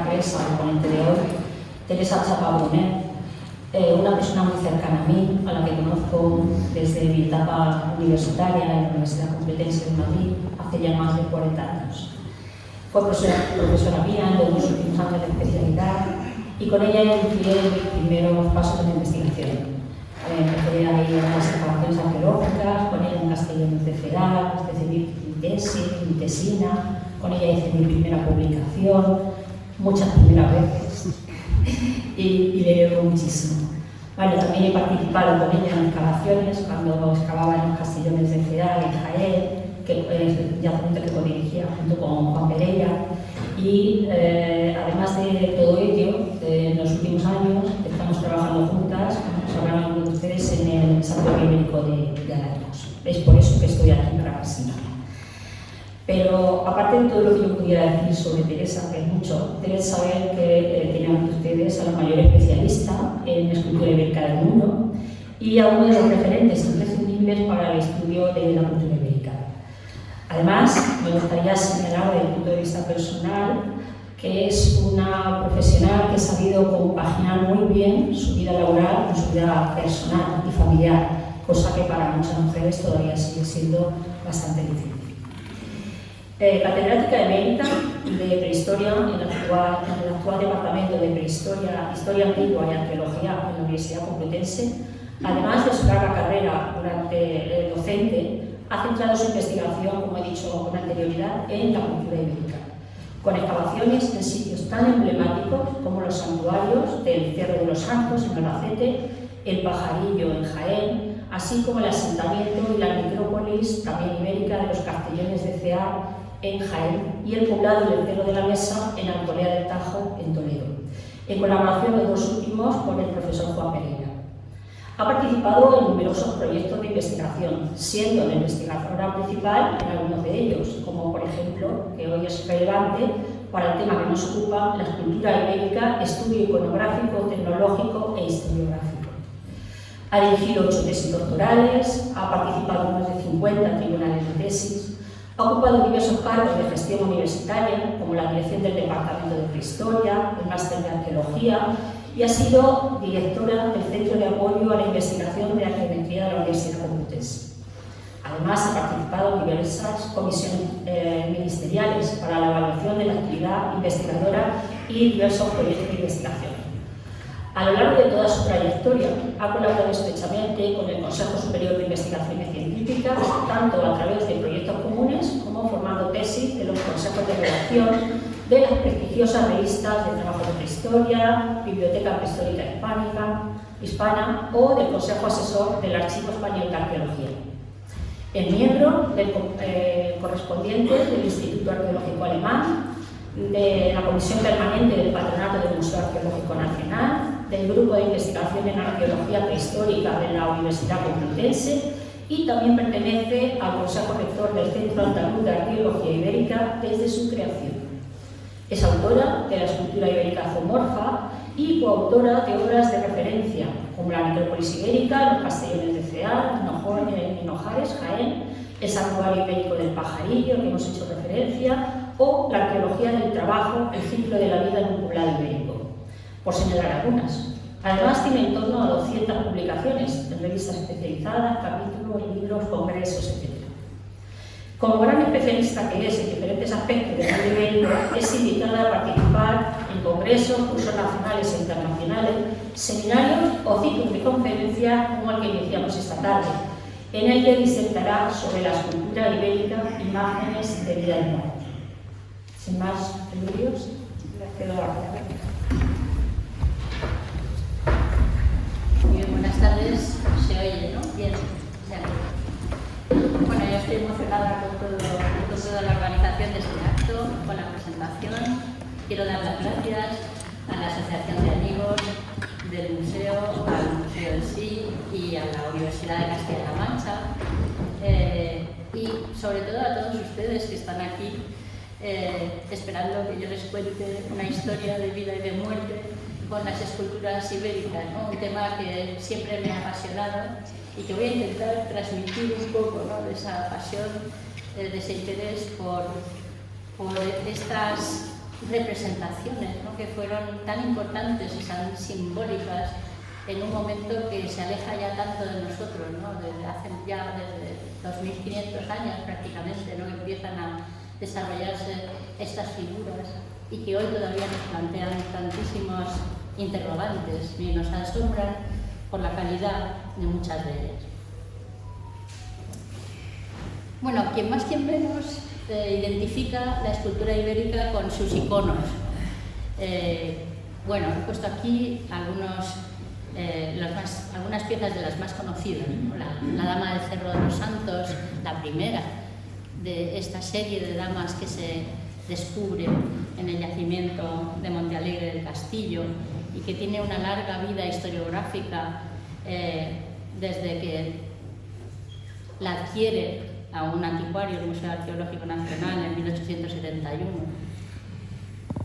Teresa, la ponente de hoy, Teresa Chapa Brunet, una persona muy cercana a mí, a la que conozco desde mi etapa universitaria en la Universidad Complutense de Madrid, hace ya más de 40 años. Fue profesora mía en todos los últimos años de especialidad y con ella inicié mis primeros pasos en la investigación. Empecé a ir a las excavaciones arqueológicas, con ella en Castellanos de Cedar, hice mi tesis, mi tesina, con ella hice mi primera publicación, muchas primeras veces, y le debo muchísimo. Vale, también he participado con ella en excavaciones, cuando excavaba en los Castellones de Cedar, en Jaén, que es yacimiento que codirigía junto con Juan Pereira, y además de todo ello, en los últimos años estamos trabajando juntas, como os hablaron algunos de ustedes, en el Santuario Ibérico de Alarcos. Es por eso que estoy aquí para presentarme. Pero aparte de todo lo que yo pudiera decir sobre Teresa, que es mucho, deben saber que tienen ante ustedes a la mayor especialista en escultura ibérica del mundo y a uno de los referentes imprescindibles para el estudio de la cultura ibérica. Además, me gustaría señalar desde el punto de vista personal que es una profesional que ha sabido compaginar muy bien su vida laboral con su vida personal y familiar, cosa que para muchas mujeres todavía sigue siendo bastante difícil. Catedrática emérita de Prehistoria en el actual Departamento de Prehistoria, Historia Antigua y Arqueología en la Universidad Complutense, además de su larga carrera durante docente, ha centrado su investigación, como he dicho con anterioridad, en la cultura ibérica, con excavaciones en sitios tan emblemáticos como los santuarios del Cerro de los Santos en Albacete, el Pajarillo en Jaén, así como el asentamiento y la necrópolis, también ibérica, de los Castellones de Cear en Jaén y el poblado del Cerro de la Mesa en Alcolea del Tajo, en Toledo, en colaboración los dos últimos con el profesor Juan Pereira. Ha participado en numerosos proyectos de investigación, siendo la investigadora principal en algunos de ellos, como por ejemplo, que hoy es relevante para el tema que nos ocupa, la escultura ibérica, estudio iconográfico, tecnológico e historiográfico. Ha dirigido 8 tesis doctorales, ha participado en más de 50 tribunales de tesis, ha ocupado diversos cargos de gestión universitaria, como la dirección del Departamento de Prehistoria, el Máster de Arqueología, y ha sido directora del Centro de Apoyo a la Investigación de Arqueometría de la Universidad Complutense. Además, ha participado en diversas comisiones ministeriales para la evaluación de la actividad investigadora y diversos proyectos de investigación. A lo largo de toda su trayectoria, ha colaborado estrechamente con el Consejo Superior de Investigaciones Científicas, tanto a través de proyectos comunes como formando tesis de los consejos de redacción de las prestigiosas revistas de trabajo de prehistoria, Biblioteca Prehistórica Hispana o del Consejo Asesor del Archivo Español de Arqueología. Es miembro del correspondiente del Instituto Arqueológico Alemán, de la Comisión Permanente del Patronato del Museo Arqueológico Nacional, del Grupo de Investigación en Arqueología Prehistórica de la Universidad Complutense y también pertenece al Consejo Rector del Centro Andaluz de Arqueología Ibérica desde su creación. Es autora de la escultura ibérica zoomorfa y coautora de obras de referencia, como la necrópolis ibérica, los Castellones de Cear, Hinojares, Jaén, el Santuario Ibérico del Pajarillo, que hemos hecho referencia, o la arqueología del trabajo, el ciclo de la vida en un poblado ibérico, por señalar algunas. Además, tiene en torno a 200 publicaciones en revistas especializadas, capítulos, libros, congresos, etc. Como gran especialista que es en diferentes aspectos del mundo ibérico, es invitada a participar en congresos, cursos nacionales e internacionales, seminarios o ciclos de conferencias como el que iniciamos esta tarde, en el que disertará sobre la escultura ibérica, imágenes de vida y muerte. Sin más preludios, les cedo la palabra. Muy bien, buenas tardes. Se oye, ¿no? Bien. Bueno, yo estoy emocionada con toda la organización de este acto, con la presentación. Quiero dar las gracias a la Asociación de Amigos del Museo, al Museo en sí y a la Universidad de Castilla-La Mancha. Y sobre todo a todos ustedes que están aquí esperando que yo les cuente una historia de vida y de muerte con las esculturas ibéricas, ¿no? Un tema que siempre me ha apasionado y que voy a intentar transmitir un poco, ¿no?, de esa pasión, de ese interés por estas representaciones, ¿no?, que fueron tan importantes y tan simbólicas en un momento que se aleja ya tanto de nosotros, ¿no?, desde 2500 años prácticamente, ¿no?, que empiezan a desarrollarse estas figuras y que hoy todavía nos plantean tantísimos interrogantes y nos asombran por la calidad de muchas de ellas. Bueno, quien más quien menos identifica la escultura ibérica con sus iconos. Bueno, he puesto aquí algunas piezas de las más conocidas, ¿no? La Dama del Cerro de los Santos, la primera de esta serie de damas que se descubre en el yacimiento de Montealegre del Castillo y que tiene una larga vida historiográfica desde que la adquiere a un anticuario del Museo Arqueológico Nacional en 1871.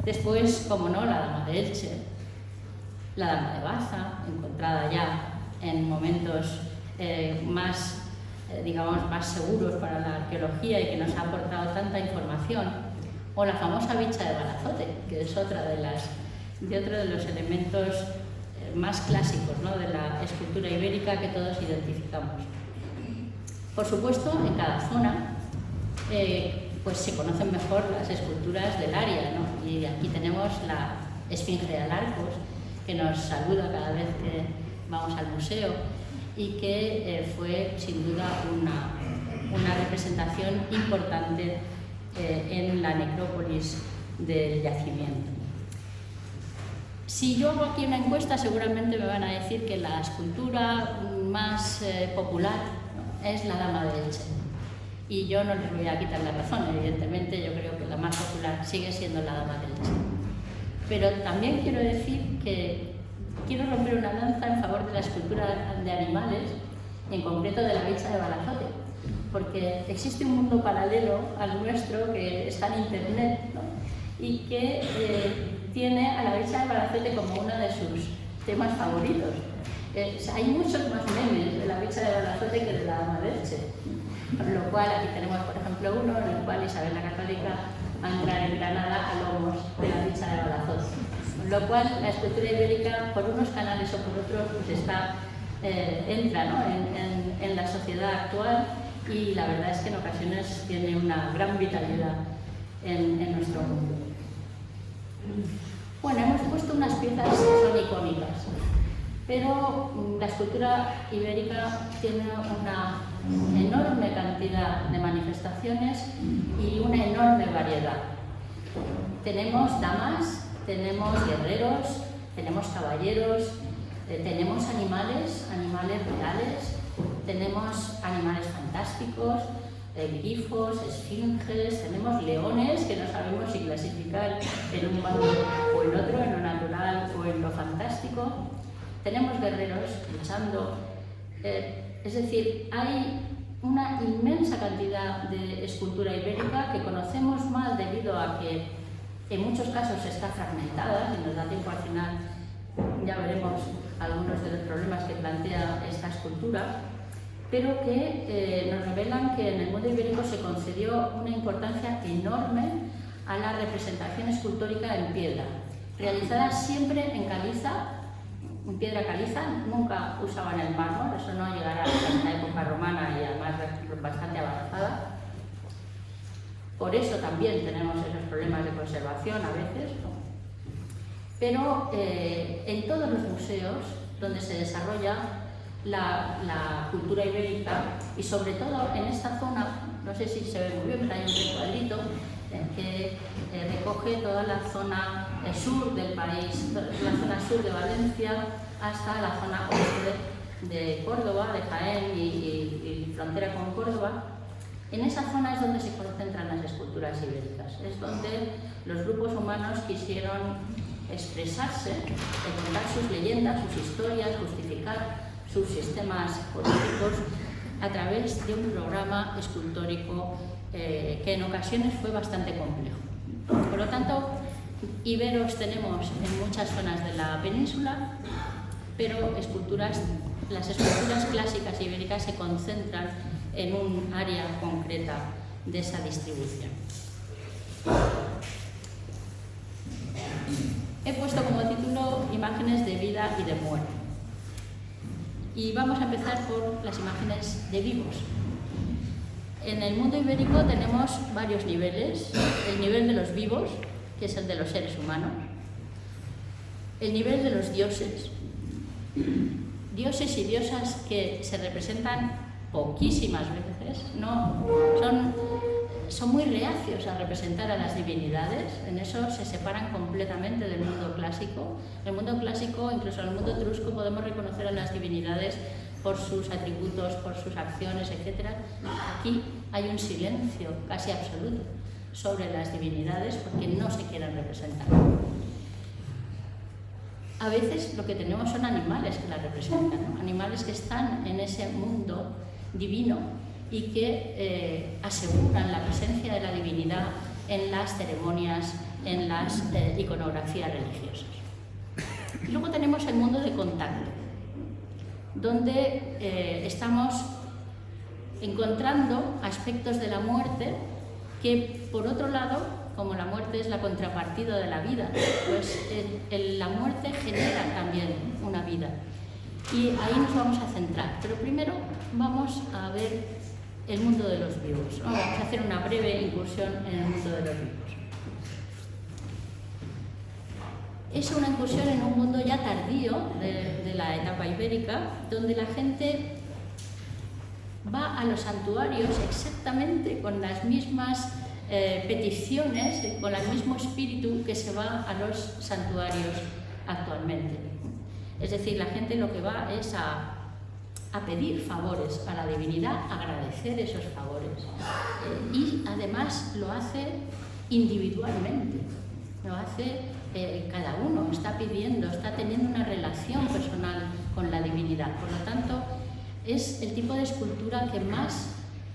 Después, como no, la Dama de Elche, la Dama de Baza, encontrada ya en momentos más seguros para la arqueología y que nos ha aportado tanta información, o la famosa bicha de Balazote, que es otro de los elementos más clásicos, ¿no?, de la escultura ibérica que todos identificamos. Por supuesto, en cada zona pues se conocen mejor las esculturas del área, ¿no? Y aquí tenemos la Esfinge de Alarcos, que nos saluda cada vez que vamos al museo y que fue sin duda una representación importante en la necrópolis del yacimiento. Si yo hago aquí una encuesta, seguramente me van a decir que la escultura más popular, ¿no?, es la Dama de Elche. Y yo no les voy a quitar la razón, evidentemente yo creo que la más popular sigue siendo la Dama de Elche. Pero también quiero decir que quiero romper una lanza en favor de la escultura de animales, en concreto de la bicha de Balazote, porque existe un mundo paralelo al nuestro que está en Internet, ¿no?, y que tiene a la bicha de Balazote como uno de sus temas favoritos. Hay muchos más memes de la bicha de Balazote que de la Dama de Elche, con lo cual aquí tenemos, por ejemplo, uno en el cual Isabel la Católica va a entrar en Granada a lomos de la bicha de Balazote. Con lo cual la escultura ibérica, por unos canales o por otros, pues entra, ¿no?, en la sociedad actual, y la verdad es que en ocasiones tiene una gran vitalidad en nuestro mundo. Bueno, hemos puesto unas piezas que son icónicas, pero la escultura ibérica tiene una enorme cantidad de manifestaciones y una enorme variedad. Tenemos damas, tenemos guerreros, tenemos caballeros, tenemos animales reales, tenemos animales fantásticos, grifos, esfinges, tenemos leones que no sabemos si clasificar en un bando o en otro, en lo natural o en lo fantástico. Tenemos guerreros luchando, es decir, hay una inmensa cantidad de escultura ibérica que conocemos mal debido a que en muchos casos está fragmentada. Si nos da tiempo al final ya veremos algunos de los problemas que plantea esta escultura, pero que nos revelan que en el mundo ibérico se concedió una importancia enorme a la representación escultórica en piedra, realizada siempre en caliza, en piedra caliza. Nunca usaban el mármol, eso no llegará hasta la época romana y además bastante avanzada. Por eso también tenemos esos problemas de conservación a veces, ¿no? Pero en todos los museos donde se desarrolla la cultura ibérica, y sobre todo en esta zona, no sé si se ve muy bien, pero hay un recuadrito que recoge toda la zona sur del país, la zona sur de Valencia hasta la zona oeste de Córdoba, de Jaén y frontera con Córdoba. En esa zona es donde se concentran las esculturas ibéricas, es donde los grupos humanos quisieron expresarse, contar sus leyendas, sus historias, justificar sus sistemas políticos a través de un programa escultórico que en ocasiones fue bastante complejo. Por lo tanto, iberos tenemos en muchas zonas de la península, pero las esculturas clásicas ibéricas se concentran en un área concreta de esa distribución. He puesto como título Imágenes de vida y de muerte. Y vamos a empezar por las imágenes de vivos. En el mundo ibérico tenemos varios niveles. El nivel de los vivos, que es el de los seres humanos. El nivel de los dioses. Dioses y diosas que se representan poquísimas veces, son muy reacios a representar a las divinidades. En eso se separan completamente del mundo clásico. En el mundo clásico, incluso en el mundo etrusco, podemos reconocer a las divinidades por sus atributos, por sus acciones, etc. Aquí hay un silencio casi absoluto sobre las divinidades porque no se quieren representar. A veces lo que tenemos son animales que las representan, ¿no? Animales que están en ese mundo divino y que aseguran la presencia de la divinidad en las ceremonias, en las iconografías religiosas. Y luego tenemos el mundo de contacto, donde estamos encontrando aspectos de la muerte que, por otro lado, como la muerte es la contrapartida de la vida, pues la muerte genera también una vida. Y ahí nos vamos a centrar. Pero primero vamos a ver el mundo de los vivos. Vamos a hacer una breve incursión en el mundo de los vivos. Es una incursión en un mundo ya tardío de la etapa ibérica, donde la gente va a los santuarios exactamente con las mismas peticiones, con el mismo espíritu que se va a los santuarios actualmente. Es decir, la gente lo que va es a pedir favores a la divinidad, agradecer esos favores. Y además lo hace individualmente, lo hace cada uno, está pidiendo, está teniendo una relación personal con la divinidad. Por lo tanto, es el tipo de escultura que más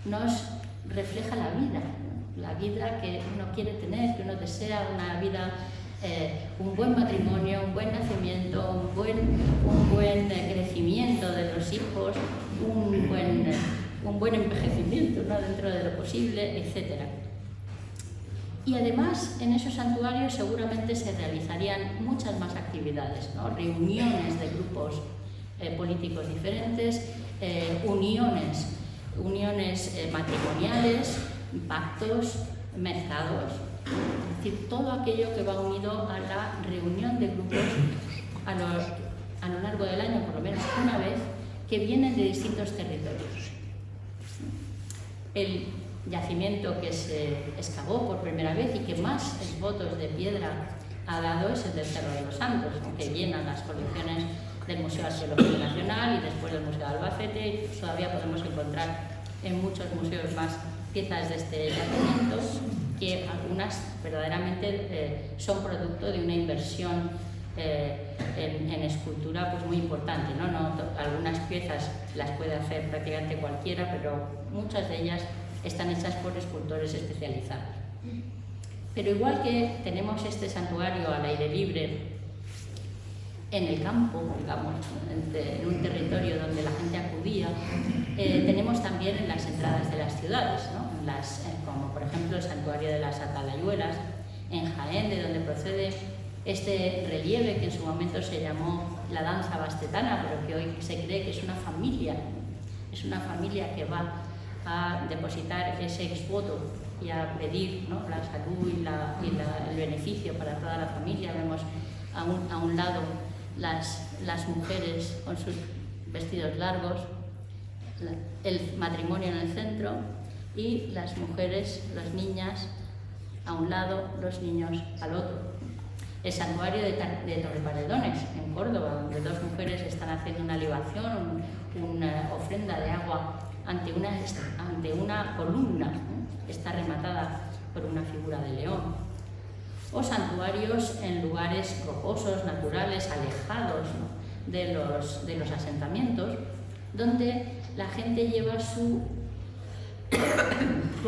nos refleja la vida que uno quiere tener, que uno desea, una vida, un buen matrimonio, un buen nacimiento, un buen crecimiento de los hijos, un buen envejecimiento, ¿no? Dentro de lo posible, etc. Y además, en esos santuarios seguramente se realizarían muchas más actividades, ¿no? Reuniones de grupos políticos diferentes, uniones matrimoniales, pactos, mercados, es decir, todo aquello que va unido a la reunión de grupos a lo largo del año, por lo menos una vez, que vienen de distintos territorios. El yacimiento que se excavó por primera vez y que más votos de piedra ha dado es el del Cerro de los Santos, que llena las colecciones del Museo Arqueológico Nacional y después del Museo de Albacete, y todavía podemos encontrar en muchos museos más piezas de este yacimiento, que algunas verdaderamente son producto de una inversión en escultura pues muy importante, ¿no? Algunas piezas las puede hacer prácticamente cualquiera, pero muchas de ellas están hechas por escultores especializados. Pero igual que tenemos este santuario al aire libre, en el campo, digamos, en un territorio donde la gente acudía, tenemos también en las entradas de las ciudades, ¿no? Como por ejemplo el santuario de las Atalayuelas, en Jaén, de donde procede este relieve que en su momento se llamó la danza bastetana, pero que hoy se cree que es una familia que va a depositar ese exvoto y a pedir, ¿no? La salud y el beneficio para toda la familia. Vemos a un lado las mujeres con sus vestidos largos, el matrimonio en el centro y las mujeres, las niñas a un lado, los niños al otro. El santuario de Torreparedones, en Córdoba, donde dos mujeres están haciendo una libación, una ofrenda de agua ante una columna, ¿no? Que está rematada por una figura de león. O santuarios en lugares rocosos, naturales, alejados, ¿no? de los asentamientos, donde la gente lleva su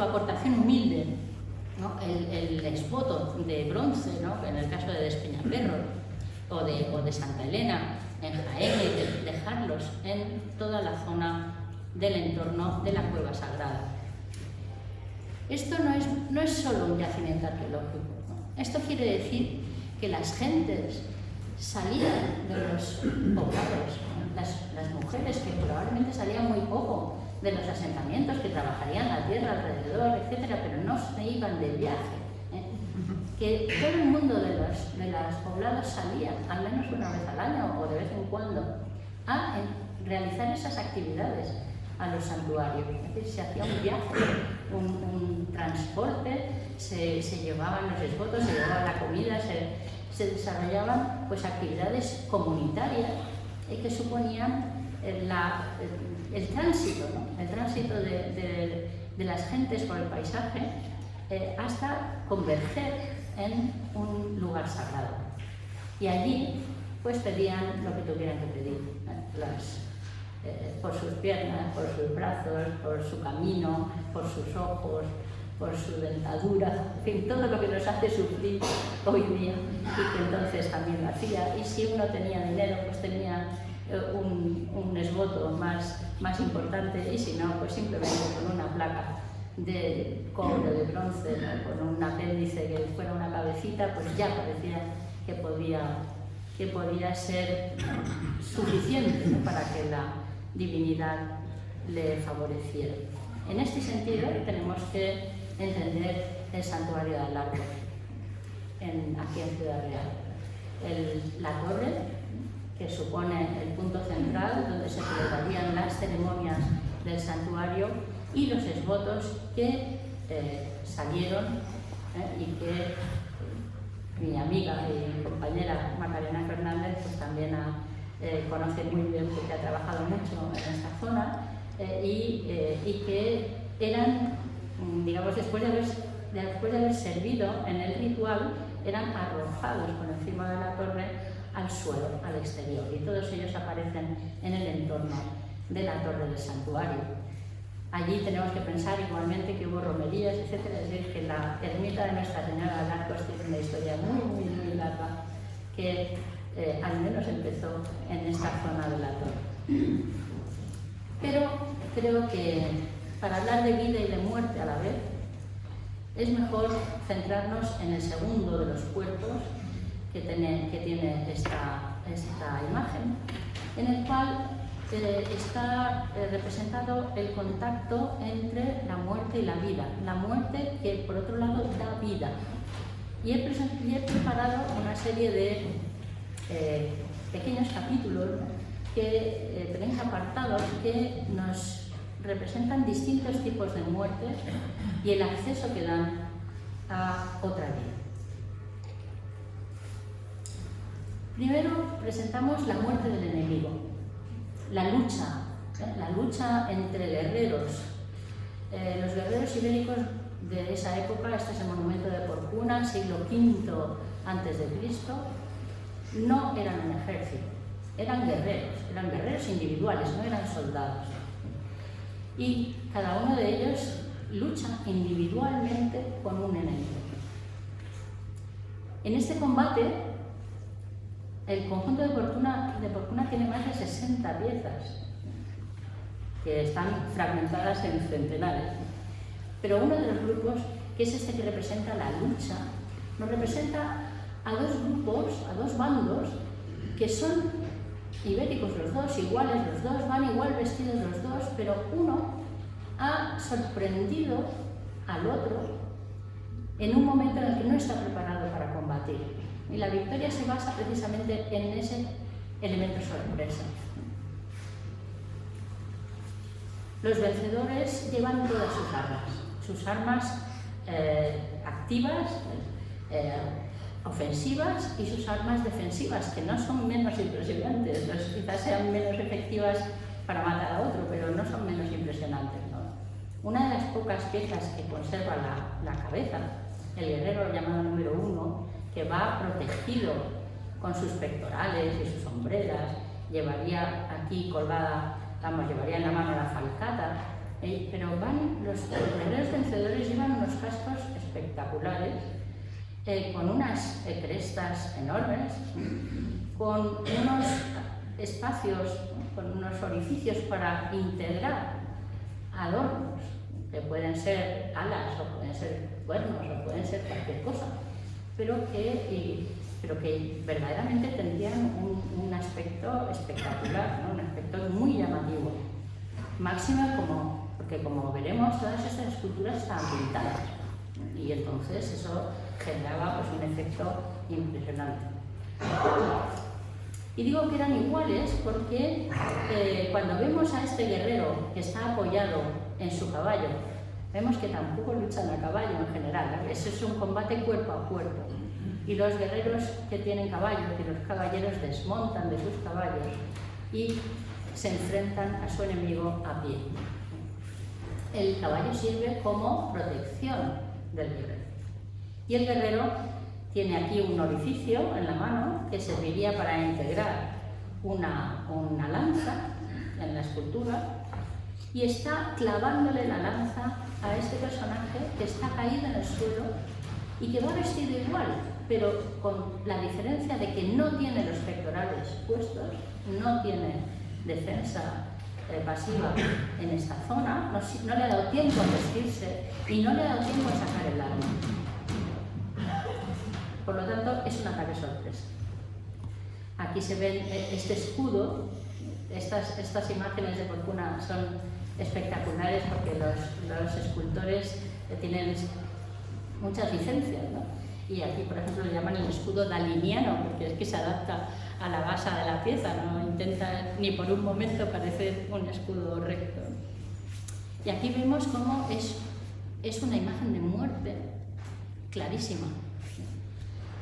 aportación humilde, ¿no? El exvoto de bronce, ¿no? En el caso de Despeñaperro o de Santa Elena en Jaén, y dejarlos en toda la zona del entorno de la cueva sagrada. Esto no es solo un yacimiento arqueológico, ¿no? Esto quiere decir que las gentes salían de los poblados, las mujeres que probablemente salían muy poco de los asentamientos, que trabajarían la tierra alrededor, etcétera, pero no se iban de viaje. Que todo el mundo de los poblados salía, al menos una vez al año o de vez en cuando, a realizar esas actividades a los santuarios. Es decir, se hacía un viaje, un transporte, se llevaban los esvotos, se llevaba la comida, se desarrollaban pues actividades comunitarias que suponían el tránsito, ¿no? El tránsito de las gentes por el paisaje hasta converger en un lugar sagrado. Y allí pues pedían lo que tuvieran que pedir, por sus piernas, por sus brazos, por su camino, por sus ojos, por su dentadura, en fin, todo lo que nos hace sufrir hoy día y que entonces también lo hacía. Y si uno tenía dinero, pues tenía un esvoto más importante, y si no, pues simplemente con una placa de cobre, de bronce, ¿no? Con un apéndice que fuera una cabecita, pues ya parecía que podía ser suficiente, ¿no? Para que la divinidad le favoreciera. En este sentido tenemos que entender el santuario de Alarcos aquí en Ciudad Real. La torre, que supone el punto central donde se celebrarían las ceremonias del santuario, y los esvotos que salieron y que mi amiga y compañera Macarena Fernández pues también conoce muy bien porque ha trabajado mucho en esta zona y que eran, digamos, después de haber servido en el ritual, eran arrojados por encima de la torre al suelo, al exterior, y todos ellos aparecen en el entorno de la torre del santuario. Allí tenemos que pensar igualmente que hubo romerías, etcétera, es decir, que la ermita de Nuestra Señora de Alarcos tiene una historia muy larga que al menos empezó en esta zona de la torre. Pero creo que para hablar de vida y de muerte a la vez, es mejor centrarnos en el segundo de los cuerpos que tiene esta imagen, en el cual está representado el contacto entre la muerte y la vida. La muerte que, por otro lado, da vida. Y he preparado una serie de pequeños capítulos, pequeños apartados que nos representan distintos tipos de muerte y el acceso que dan a otra vida. Primero presentamos la muerte del enemigo, la lucha entre guerreros. Los guerreros ibéricos de esa época, este es el monumento de Porcuna, siglo V a.C., no eran un ejército, eran guerreros individuales, no eran soldados. Y cada uno de ellos lucha individualmente con un enemigo. En este combate, el conjunto de Porcuna tiene más de 60 piezas, que están fragmentadas en centenares. Pero uno de los grupos, que es este que representa la lucha, nos representa a dos grupos, a dos bandos, que son ibéricos los dos, iguales los dos, van igual vestidos los dos, pero uno ha sorprendido al otro en un momento en el que no está preparado para combatir. Y la victoria se basa precisamente en ese elemento sorpresa. Los vencedores llevan todas sus armas activas, ofensivas, y sus armas defensivas, que no son menos impresionantes, quizás sean menos efectivas para matar a otro, pero no son menos impresionantes, ¿no? Una de las pocas piezas que conserva la cabeza, el guerrero llamado número 1, que va protegido con sus pectorales y sus hombreras, llevaría aquí colgada, llevaría en la mano la falcata, pero los guerreros vencedores llevan unos cascos espectaculares, con unas crestas enormes, con unos espacios, con unos orificios para integrar adornos, que pueden ser alas, o pueden ser cuernos, o pueden ser cualquier cosa, pero que pero que verdaderamente tendrían un aspecto espectacular, ¿no? Un aspecto muy llamativo. Máxima porque como veremos, todas estas esculturas estaban pintadas y entonces eso generaba pues, un efecto impresionante. Y digo que eran iguales porque cuando vemos a este guerrero que está apoyado en su caballo, vemos que tampoco luchan a caballo en general, ¿no? Ese es un combate cuerpo a cuerpo. Y los guerreros que tienen caballos y los caballeros desmontan de sus caballos y se enfrentan a su enemigo a pie. El caballo sirve como protección del guerrero. Y el guerrero tiene aquí un orificio en la mano que serviría para integrar una lanza en la escultura y está clavándole la lanza a este personaje que está caído en el suelo y que va vestido igual, pero con la diferencia de que no tiene los pectorales puestos, no tiene defensa pasiva en esta zona, no le ha dado tiempo a vestirse y no le ha dado tiempo a sacar el arma. Por lo tanto, es un ataque sorpresa. Aquí se ve este escudo. Estas imágenes de Porcuna son espectaculares porque los escultores tienen muchas licencias, ¿no? Y aquí, por ejemplo, le llaman el escudo daliniano, porque es que se adapta a la base de la pieza, no intenta ni por un momento parecer un escudo recto. Y aquí vemos cómo es una imagen de muerte clarísima.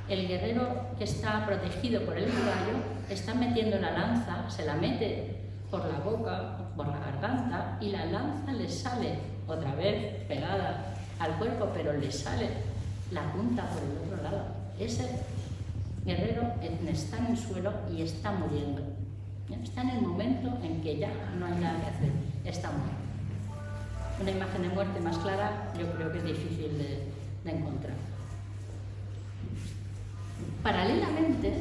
El guerrero que está protegido por el caballo está metiendo la lanza, se la mete por la boca, por la garganta, y la lanza le sale otra vez pegada al cuerpo, pero le sale la punta por el otro lado. Ese guerrero está en el suelo y está muriendo. Está en el momento en que ya no hay nada que hacer, está muerto. Una imagen de muerte más clara yo creo que es difícil de encontrar. Paralelamente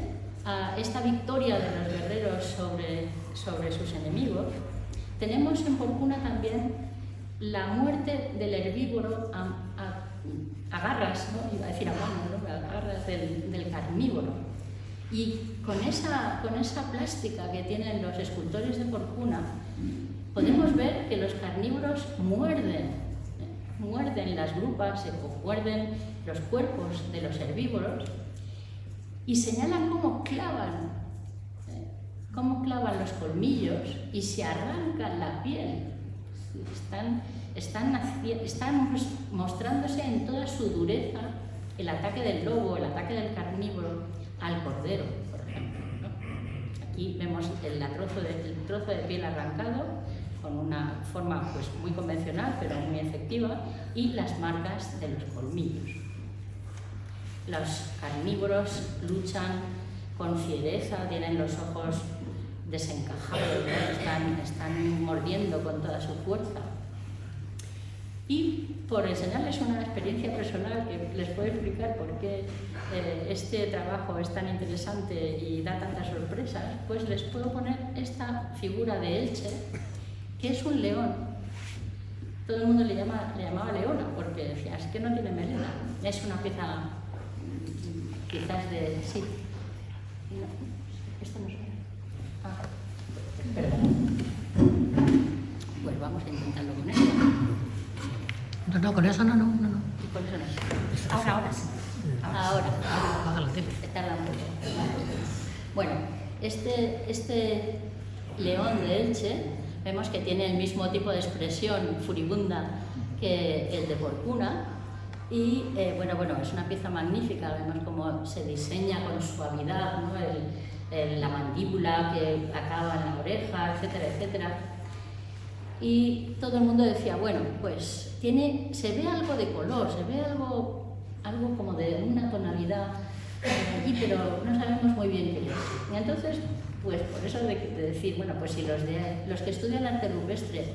a esta victoria de los guerreros sobre sus enemigos, tenemos en Porcuna también la muerte del herbívoro a garras, ¿no? Iba a decir a mano, ¿no? A garras del carnívoro. Y con esa plástica que tienen los escultores de Porcuna, podemos ver que los carnívoros muerden las grupas o muerden los cuerpos de los herbívoros y señalan cómo clavan los colmillos y se arrancan la piel. Están mostrándose en toda su dureza el ataque del lobo, el ataque del carnívoro al cordero, por ejemplo, ¿no? Aquí vemos el trozo de piel arrancado con una forma pues, muy convencional pero muy efectiva y las marcas de los colmillos. Los carnívoros luchan con fiereza, tienen los ojos desencajados, ¿no? están mordiendo con toda su fuerza. Y por enseñarles una experiencia personal que les puedo explicar por qué este trabajo es tan interesante y da tantas sorpresas, pues les puedo poner esta figura de Elche, que es un león. Todo el mundo le llamaba leona porque decía, es que no tiene melena. Es una pieza quizás de... sí. No, esto no suena. Ah, perdón. Pues vamos a intentarlo con esto. No, con eso no. Y con eso no. Ahora sí. Ahora. Tarda un poco. Bueno, este león de Elche, vemos que tiene el mismo tipo de expresión furibunda que el de Porcuna. Y bueno, es una pieza magnífica, vemos cómo se diseña con suavidad, ¿no? La mandíbula que acaba en la oreja, etcétera, etcétera. Y todo el mundo decía, bueno, pues se ve algo de color, se ve algo como de una tonalidad aquí, pero no sabemos muy bien qué es. Y entonces, pues por eso de decir, bueno, pues si los que estudian arte rupestre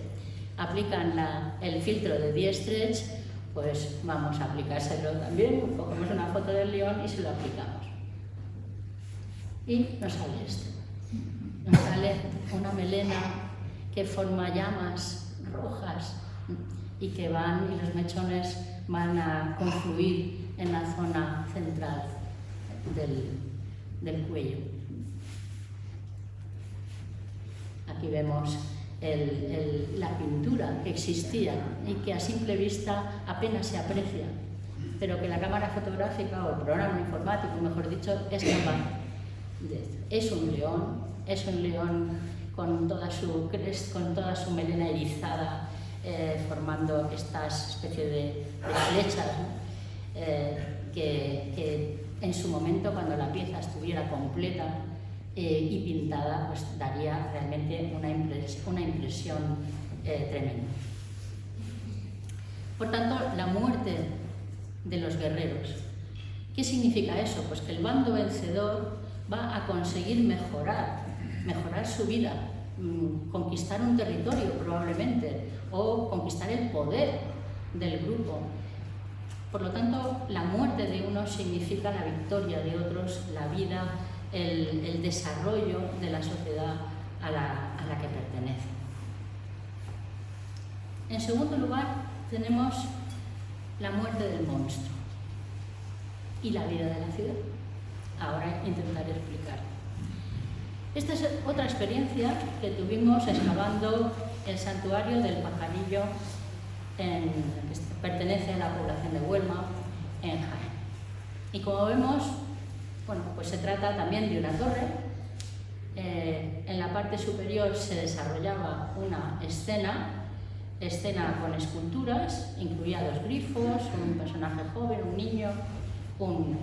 aplican el filtro de Die-Stretch, pues vamos a aplicárselo también, cogemos una foto del león y se lo aplicamos. Y nos sale esto. Nos sale una melena que forma llamas rojas y los mechones van a confluir en la zona central del cuello. Aquí vemos la pintura que existía y que a simple vista apenas se aprecia, pero que la cámara fotográfica o el programa informático, mejor dicho, es capaz de. Es un león con toda su melena erizada, formando estas especie de flechas, ¿no? Que en su momento, cuando la pieza estuviera completa y pintada, pues daría realmente una impresión tremenda. Por tanto, la muerte de los guerreros. ¿Qué significa eso? Pues que el bando vencedor va a conseguir mejorar su vida, conquistar un territorio probablemente, o conquistar el poder del grupo. Por lo tanto, la muerte de unos significa la victoria de otros, la vida, el desarrollo de la sociedad a la que pertenece. En segundo lugar, tenemos la muerte del monstruo y la vida de la ciudad. Ahora intentaré explicar. Esta es otra experiencia que tuvimos excavando el santuario del pajarillo, que pertenece a la población de Huelma, en Jaén. Y como vemos, bueno, pues se trata también de una torre. En la parte superior se desarrollaba una escena con esculturas, incluía 2 grifos, un personaje joven, un niño, un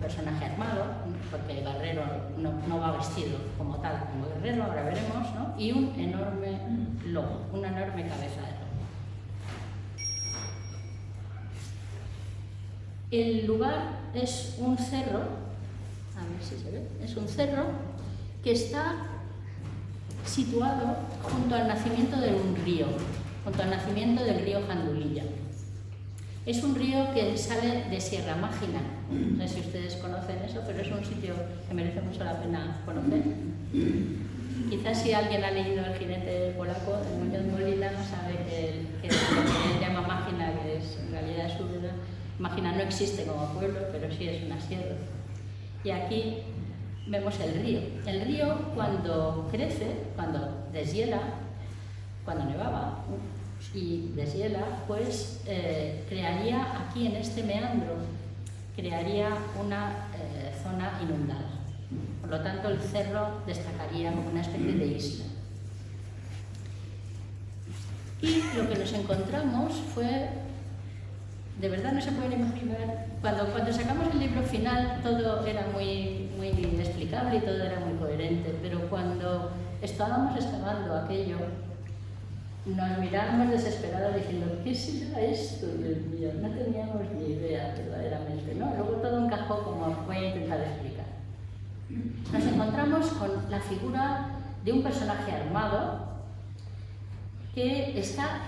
personaje armado, porque el guerrero no va vestido como tal, como guerrero, ahora veremos, ¿no? Y un enorme lobo, una enorme cabeza de lobo. El lugar es un cerro, a ver si se ve, es un cerro que está situado junto al nacimiento de un río, junto al nacimiento del río Jandulilla. Es un río que sale de Sierra Mágina. No sé si ustedes conocen eso, pero es un sitio que merece mucho la pena conocer. Quizás si alguien ha leído El jinete polaco de Muñoz Molina, sabe que lo que él llama Mágina, que es en realidad su vida, Mágina no existe como pueblo, pero sí es una sierra. Y aquí vemos el río. El río, cuando crece, cuando deshiela, cuando nevaba y deshiela, pues crearía aquí en este meandro, crearía una zona inundada. Por lo tanto, el cerro destacaría como una especie de isla. Y lo que nos encontramos fue, de verdad no se pueden imaginar, cuando sacamos el libro final todo era muy explicable y todo era muy coherente, pero cuando estábamos excavando aquello, nos mirábamos desesperados diciendo, ¿qué será esto, Dios mío? No teníamos ni idea verdaderamente, ¿no? Luego todo encajó como voy a intentar explicar. Nos encontramos con la figura de un personaje armado que está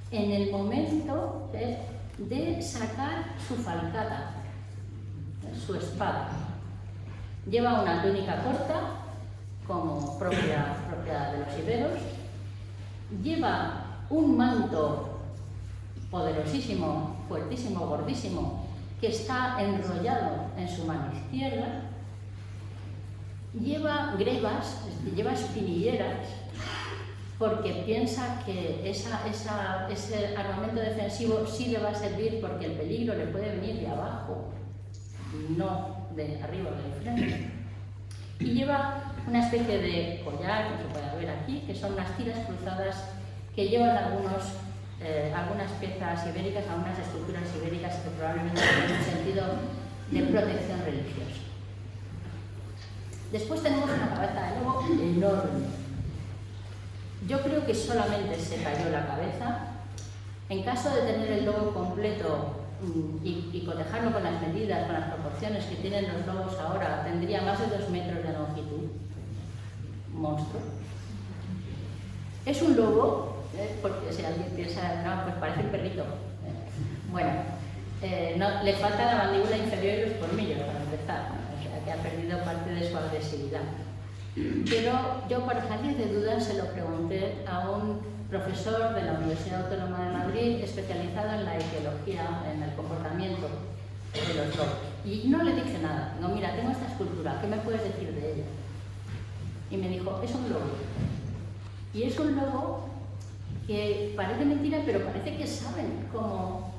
en el momento de sacar su falcata, su espada. Lleva una túnica corta, como propia de los iberos. Lleva un manto poderosísimo, fuertísimo, gordísimo, que está enrollado en su mano izquierda. Lleva grebas, lleva espinilleras, porque piensa que ese armamento defensivo sí le va a servir porque el peligro le puede venir de abajo, no de arriba o de frente. Y lleva una especie de collar, que se puede ver aquí, que son unas tiras cruzadas que llevan algunas piezas ibéricas, algunas estructuras ibéricas que probablemente tienen un sentido de protección religiosa. Después tenemos una cabeza de lobo enorme. Yo creo que solamente se cayó la cabeza. En caso de tener el lobo completo y cotejarlo con las medidas, con las proporciones que tienen los lobos ahora, tendría más de 2 metros de longitud. Monstruo. Es un lobo, porque si alguien piensa, no, pues parece un perrito. Bueno, no, le falta la mandíbula inferior y los colmillos para empezar, o sea que ha perdido parte de su agresividad. Pero yo, para salir de dudas, se lo pregunté a un profesor de la Universidad Autónoma de Madrid especializado en la etiología, en el comportamiento de los lobos. Y no le dije nada. Digo, mira, tengo esta escultura, ¿qué me puedes decir de ella? Y me dijo, es un lobo. Y es un lobo que parece mentira, pero parece que saben cómo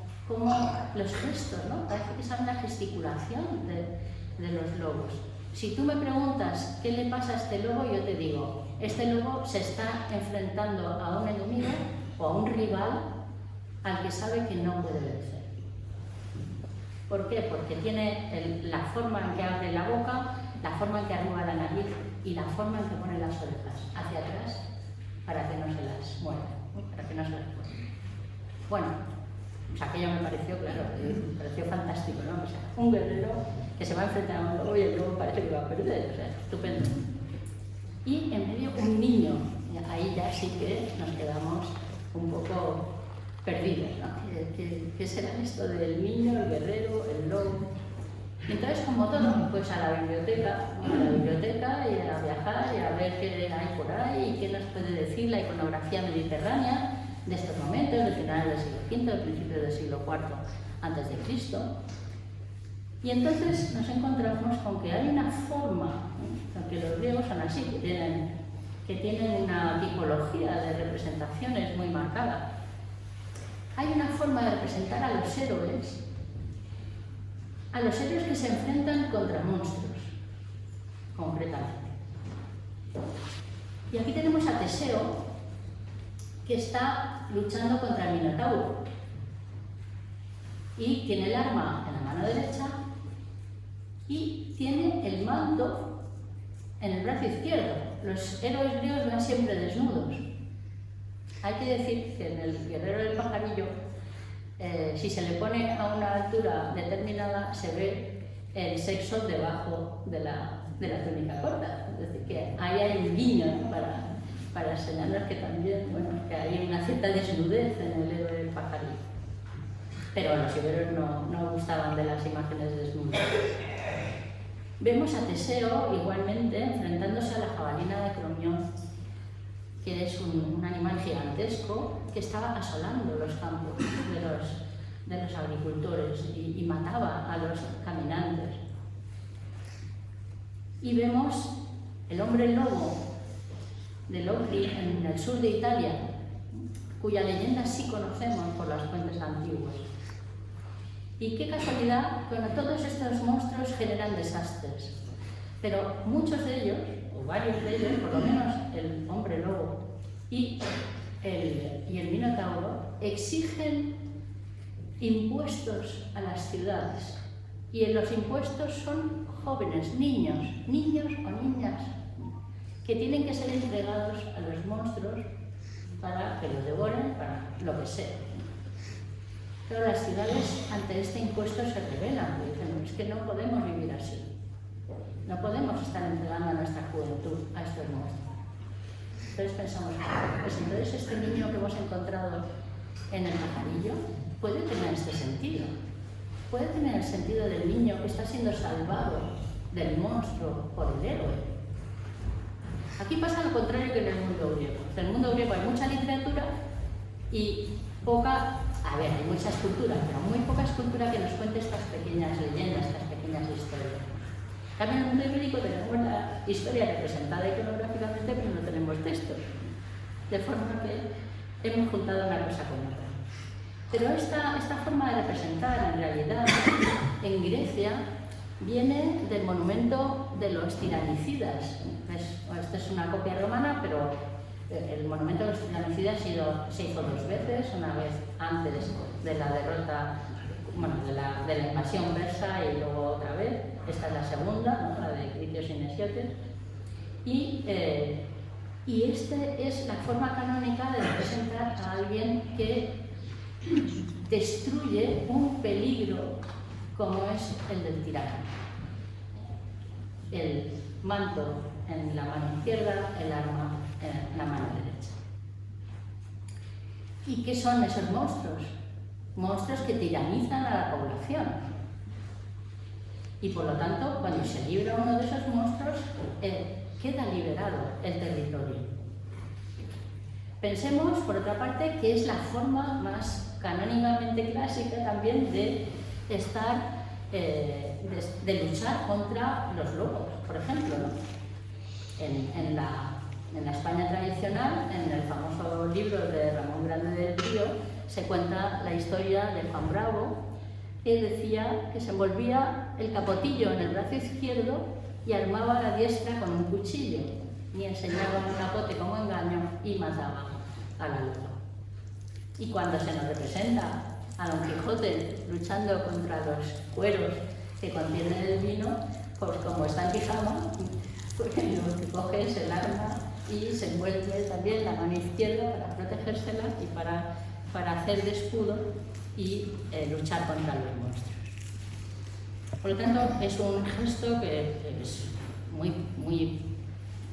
los gestos, ¿no? Parece que saben la gesticulación de los lobos. Si tú me preguntas qué le pasa a este lobo, yo te digo, este lobo se está enfrentando a un enemigo o a un rival al que sabe que no puede vencer. ¿Por qué? Porque tiene la forma en que abre la boca, la forma en que arruga la nariz y la forma en que pone las orejas hacia atrás para que no se las mueva, para que no se las mueva. Bueno, pues aquello me pareció, claro, me pareció fantástico, ¿no? O sea, un guerrero que se va a enfrentar a un lobo y el lobo parece que va a perder, o sea, estupendo. Y en medio un niño, ahí ya sí que nos quedamos un poco perdidos, ¿no? ¿Qué será esto del niño, el guerrero, el lobo? Entonces, como todo, pues a la biblioteca y a viajar y a ver qué hay por ahí y qué nos puede decir la iconografía mediterránea de estos momentos, de finales del siglo V, de principios del siglo IV antes de Cristo. Y entonces nos encontramos con que hay una forma, aunque los griegos son así, que tienen una tipología de representaciones muy marcada. Hay una forma de representar a los héroes que se enfrentan contra monstruos, concretamente. Y aquí tenemos a Teseo, que está luchando contra el Minotauro y tiene el arma en la mano derecha y tiene el manto en el brazo izquierdo. Los héroes griegos van siempre desnudos. Hay que decir que en el guerrero del pajarillo, si se le pone a una altura determinada, se ve el sexo debajo de la túnica corta. Es decir, que ahí hay un guiño, ¿no? para señalar que también, bueno, que hay una cierta desnudez en el héroe del pajarillo. Pero los iberos no gustaban de las imágenes desnudas. Vemos a Teseo igualmente enfrentándose a la jabalina de Cromión, que es un animal gigantesco que estaba asolando los campos de los agricultores y mataba a los caminantes. Y vemos el hombre lobo de Locri en el sur de Italia, cuya leyenda sí conocemos por las fuentes antiguas. Y qué casualidad, bueno, todos estos monstruos generan desastres, pero muchos de ellos, o varios de ellos, por lo menos el hombre lobo y el minotauro, exigen impuestos a las ciudades. Y los impuestos son jóvenes, niños o niñas, que tienen que ser entregados a los monstruos para que los devoren, para lo que sea. Pero las ciudades ante este impuesto se rebelan y dicen, es que no podemos vivir así. No podemos estar entregando a nuestra juventud a estos monstruos. Entonces pensamos, pues entonces este niño que hemos encontrado en el pajarillo puede tener este sentido. Puede tener el sentido del niño que está siendo salvado del monstruo por el héroe. Aquí pasa lo contrario que en el mundo griego. En el mundo griego hay mucha literatura y poca, hay mucha escultura, pero muy poca escultura que nos cuente estas pequeñas leyendas, estas pequeñas historias. También en el mundo ibérico tenemos la historia representada iconográficamente, pero no tenemos textos. De forma que hemos juntado una cosa con otra. Pero esta forma de representar, en realidad, en Grecia, viene del monumento de los tiranicidas. Esta es una copia romana, pero el monumento de los tiranicidas se hizo dos veces, una vez antes de la derrota, bueno, de la invasión persa y luego otra vez. Esta es la segunda, ¿no? La de Critios y Nesiotes. Y esta es la forma canónica de representar a alguien que destruye un peligro como es el del tirano. El manto en la mano izquierda, el arma en la mano derecha. ¿Y qué son esos monstruos? Monstruos que tiranizan a la población. Y por lo tanto, cuando se libra uno de esos monstruos, queda liberado el territorio. Pensemos, por otra parte, que es la forma más canónicamente clásica también de estar de luchar contra los lobos, por ejemplo, ¿no? En la España tradicional, en el famoso libro de Ramón Grande del Río, se cuenta la historia de Juan Bravo, que decía que se envolvía el capotillo en el brazo izquierdo y armaba la diestra con un cuchillo, y enseñaba un capote como engaño y mataba a la loba. Y cuando se nos representa a Don Quijote luchando contra los cueros que contienen el vino, pues como está en pijama, pues lo que coge es el arma y se envuelve también la mano izquierda para protegérsela y para hacer de escudo y luchar contra los monstruos. Por lo tanto, es un gesto que es muy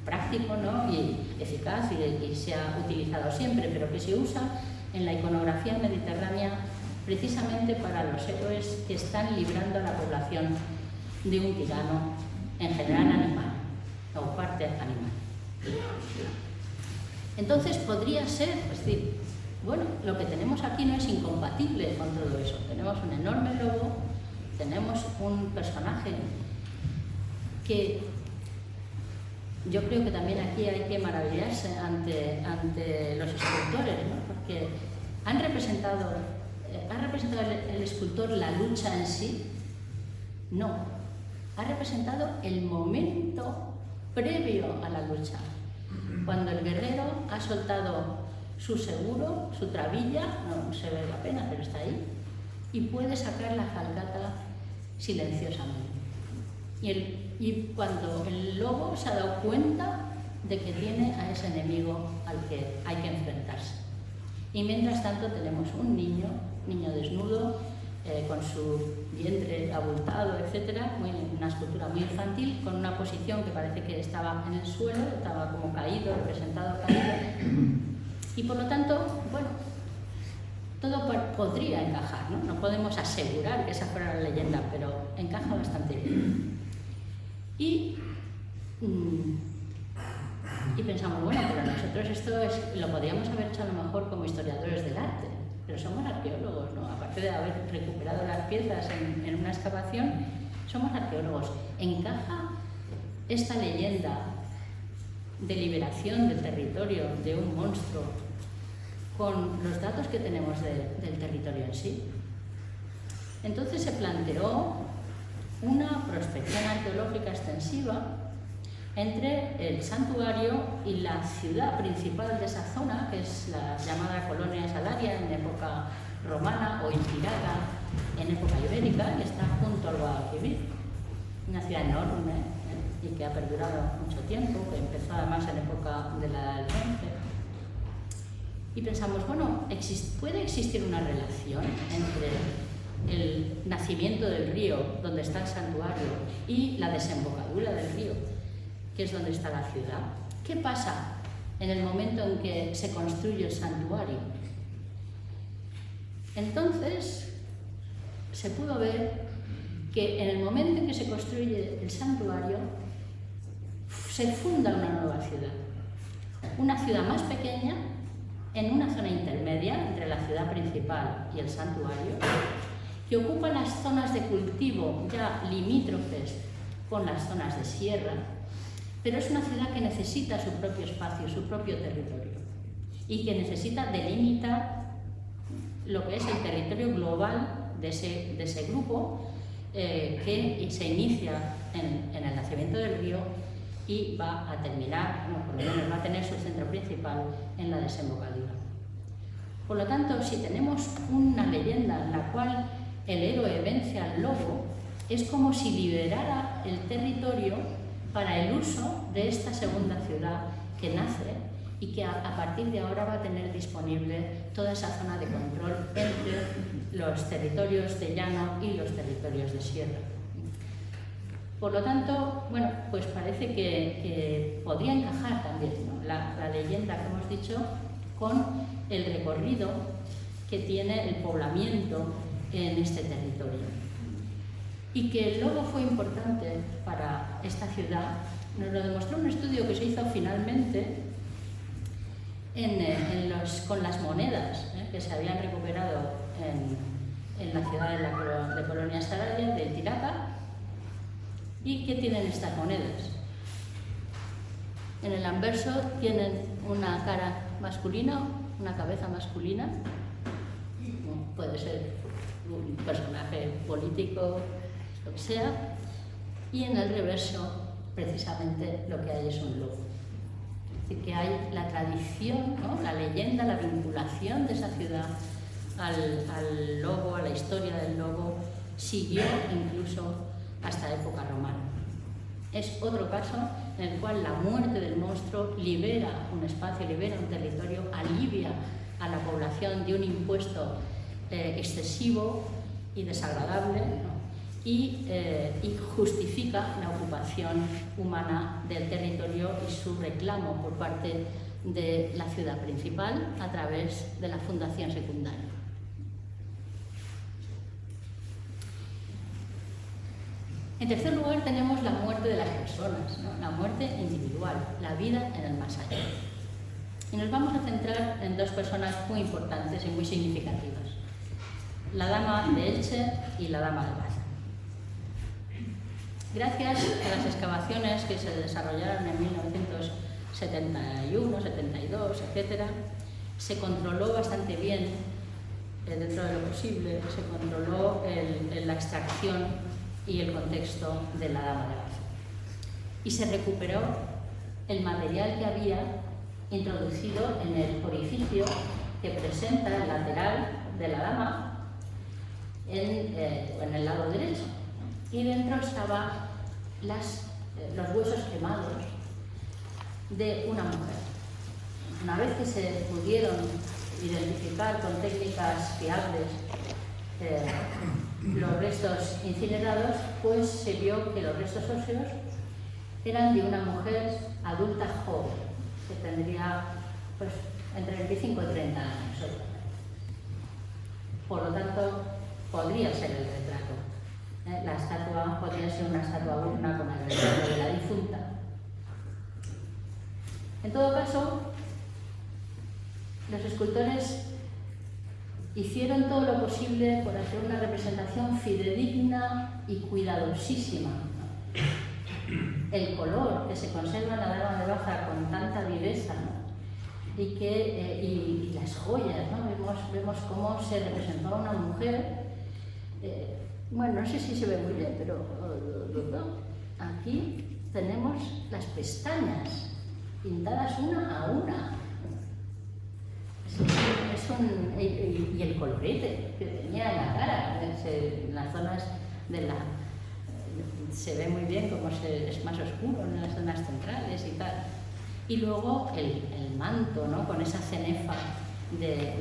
práctico, ¿no? Y eficaz y se ha utilizado siempre, pero que se usa en la iconografía mediterránea precisamente para los héroes que están librando a la población de un tirano, en general animal, o parte animal. Entonces podría ser, es decir, bueno, lo que tenemos aquí no es incompatible con todo eso. Tenemos un enorme lobo, tenemos un personaje que yo creo que también aquí hay que maravillarse ante los escultores, ¿no? Porque ¿ha representado el escultor la lucha en sí? No, ha representado el momento previo a la lucha, cuando el guerrero ha soltado su seguro, su trabilla, no se ve la pena, pero está ahí, y puede sacar la falcata silenciosamente. Y cuando el lobo se ha dado cuenta de que tiene a ese enemigo al que hay que enfrentarse. Y mientras tanto tenemos un niño desnudo, con su vientre abultado, etc., una escultura muy infantil, con una posición que parece que estaba en el suelo, estaba como caído, representado caído. Y por lo tanto, bueno, todo podría encajar, ¿no? No podemos asegurar que esa fuera la leyenda, pero encaja bastante bien. Y pensamos, bueno, pero nosotros esto lo podríamos haber hecho a lo mejor como historiadores del arte, pero somos arqueólogos, ¿no? Aparte de haber recuperado las piezas en una excavación, somos arqueólogos. ¿Encaja esta leyenda de liberación del territorio de un monstruo con los datos que tenemos del territorio en sí? Entonces se planteó una prospección arqueológica extensiva entre el santuario y la ciudad principal de esa zona, que es la llamada Colonia Salaria en época romana o inspirada en época ibérica, que está junto al Guadalquivir, una ciudad enorme y que ha perdurado mucho tiempo, que empezó además en época de la del Bronce. Y pensamos, bueno, ¿puede existir una relación entre el nacimiento del río, donde está el santuario, y la desembocadura del río, que es donde está la ciudad? ¿Qué pasa en el momento en que se construye el santuario? Entonces, se pudo ver que en el momento en que se construye el santuario, se funda una nueva ciudad más pequeña, en una zona intermedia entre la ciudad principal y el santuario, que ocupa las zonas de cultivo ya limítrofes con las zonas de sierra, pero es una ciudad que necesita su propio espacio, su propio territorio, y que necesita delimitar lo que es el territorio global de ese grupo que se inicia en el nacimiento del río y va a terminar, bueno, por lo menos va a tener su centro principal en la desembocadura. Por lo tanto, si tenemos una leyenda en la cual el héroe vence al lobo, es como si liberara el territorio para el uso de esta segunda ciudad que nace y que a partir de ahora va a tener disponible toda esa zona de control entre los territorios de llano y los territorios de sierra. Por lo tanto, bueno, pues parece que podría encajar también, ¿no?, la leyenda que hemos dicho con el recorrido que tiene el poblamiento en este territorio. Y que el lobo fue importante para esta ciudad nos lo demostró un estudio que se hizo finalmente con las monedas que se habían recuperado en la ciudad de colonias agrarias de Tiraca. ¿Y qué tienen estas monedas? En el anverso tienen una cara masculina, una cabeza masculina, puede ser un personaje político, lo que sea, y en el reverso precisamente lo que hay es un lobo. Es decir, que hay la tradición, ¿no? La leyenda, la vinculación de esa ciudad al lobo, a la historia del lobo, siguió incluso hasta época romana. Es otro caso en el cual la muerte del monstruo libera un espacio, libera un territorio, alivia a la población de un impuesto excesivo y desagradable, ¿no? y justifica la ocupación humana del territorio y su reclamo por parte de la ciudad principal a través de la fundación secundaria. En tercer lugar tenemos la muerte de las personas, ¿no? La muerte individual, la vida en el más allá. Y nos vamos a centrar en dos personas muy importantes y muy significativas: la dama de Elche y la dama de Baza. Gracias a las excavaciones que se desarrollaron en 1971, 72, etc., se controló bastante bien, dentro de lo posible, se controló la extracción y el contexto de la dama de Baza. Y se recuperó el material que había introducido en el orificio que presenta el lateral de la dama en el lado derecho. Y dentro estaban los huesos quemados de una mujer. Una vez que se pudieron identificar con técnicas fiables los restos incinerados, pues se vio que los restos óseos eran de una mujer adulta joven, que tendría pues, entre 25 y 30 años. Por lo tanto, podría ser el retrato. La estatua podría ser una estatua urna con el retrato de la difunta. En todo caso, los escultores hicieron todo lo posible por hacer una representación fidedigna y cuidadosísima. El color que se conserva en la dama de Baza con tanta viveza, ¿no? y las joyas, ¿no? Vemos cómo se representó a una mujer. Bueno, no sé si se ve muy bien, pero aquí tenemos las pestañas pintadas una a una. Y el colorete que tenía en la cara, en las zonas se ve muy bien cómo es más oscuro en las zonas centrales y tal. Y luego el manto, ¿no? Con esa cenefa de